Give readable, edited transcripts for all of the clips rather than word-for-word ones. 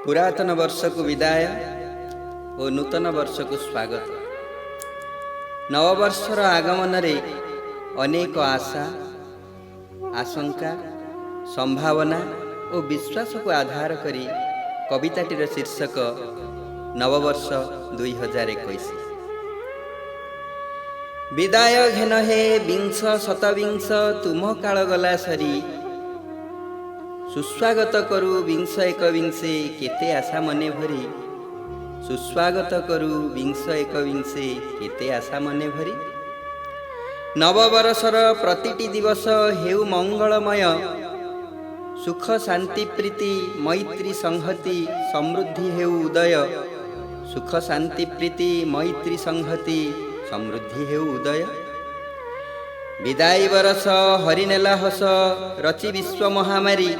पुरातन वर्ष को विदाय और नूतन वर्ष को स्वागत। नववर्षर आगमन रे अनेक आशा, आशंका, संभावना और विश्वास को आधार करी कविताटीर शीर्षक नववर्ष 2021। विदाय घेन हे विंश शतविंश तुम काल गला सरी, सुस्वागत करू विंश एकविंशे केते आशा मने भरी। सुस्वागत करू विंश एकविंशे केते आशा मने भरी। नववर्षर प्रतिटी दिवस हेउ मंगलमय, सुख शांति प्रीति मैत्री संहति समृद्धि हेउ उदय। सुख शांति प्रीति मैत्री संहति समृद्धि हेउ उदय। विदाई बरस हरिनेला हस रचि विश्व महामारी,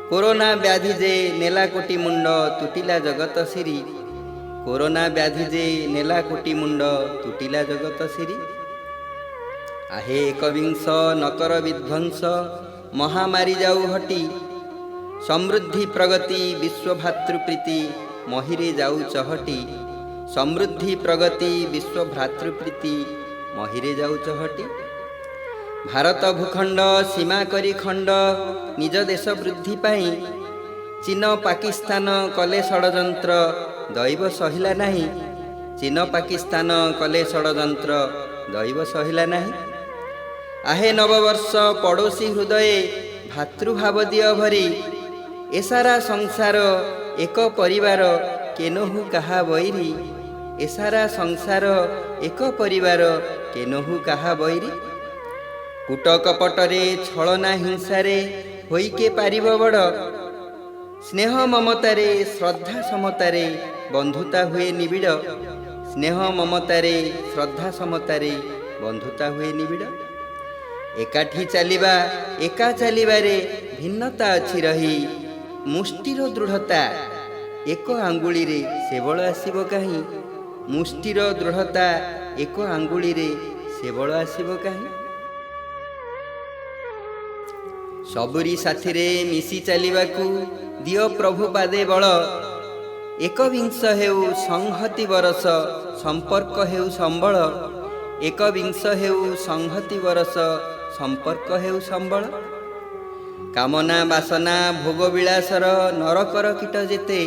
कोरोना व्याधि जे नेला कोटी मुंड तुटिला जगत सिरी। कोरोना व्याधि जे नेला कोटी मुंड तुटिला जगत सिरी। आहे एकविंश नकर विध्वंस महामारी जाऊ हटी, समृद्धि प्रगति विश्व भातृप्रीति महिरे जाऊ चहटी। समृद्धि प्रगति विश्व भ्रातृप्रीति महिरे जाऊ चहटी। भारत भूखंड सीमा करी खंड निज देश वृद्धि पाई, चीन पाकिस्तान कले षड़यंत्र दैव सहिला नहीं। चीन पाकिस्तान कले षड़यंत्र दैव सहिला नहीं। आहे नववर्ष पड़ोशी हृदय भातृभाव दिय भरी, ए सारा संसार एक परिवार केनहु कहा बैरी। ए सारा संसार एक परिवार केनहु कहा बैरी। कूट कपटरे छलना हिंसारे होइके पारिब बड़, स्नेह ममतारे श्रद्धा समतारे बंधुता हुए निबिड़। स्नेह ममतारे श्रद्धा समतारे बंधुता हुए निबिड़। एकाठी चलिबा एका चलिबारे भिन्नता अछि रही, मुष्टिर दृढ़ता एक आंगुली रे सेबल आसिब काहीं। मुष्टिर दृढ़ता एक आंगुली रे सेबल आसिब काहीं। सबुरी साथी रे मिसी चलिबाकू दियो प्रभु पादे बल, एकविंश हेउ संहति बरस संपर्क हेउ संबल। एकविंश हेउ संहति बरस संपर्क हेउ संबल। कामना बासना भोग विलासर नरकर कीट जेते,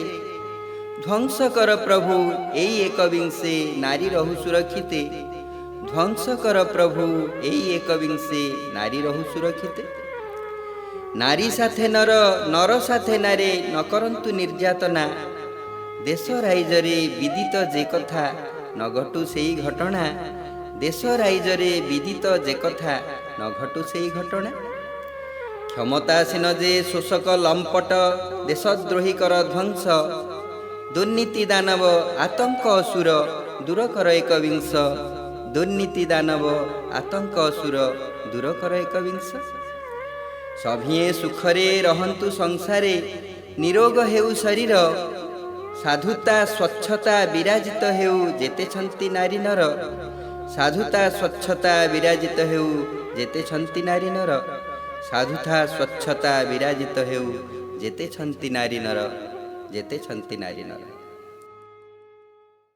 ध्वंस कर प्रभु एई एकविंशे नारी रहु सुरक्षिते। ध्वंस कर प्रभु एई एकविंशे नारी रहु सुरक्षिते। नारी साथे नर नर साथे नारे न करंतु निर्यातना, देश राइजरे विदित जे कथा न घटु सेई घटना। देश राइजरे विदित जे कथा न घटु सेई घटना। क्षमतासीन जे शोषक लंपट देशद्रोही कर ध्वंस, दुर्नीति दानव आतंक असुर दूर कर एकविंश। दुर्नीति दानव आतंक असुर दूर कर एकविंश। सभिए सुखरे रहंतु संसारे निरोग हेउ शरीर, साधुता स्वच्छता विराजित हेउ जेते छंती नारी नर। साधुता स्वच्छता विराजित हेउ जेते छंती नारी नर। साधुता स्वच्छता विराजित हेउ जेते छंती नारी नर। जेते छंती नारी नर।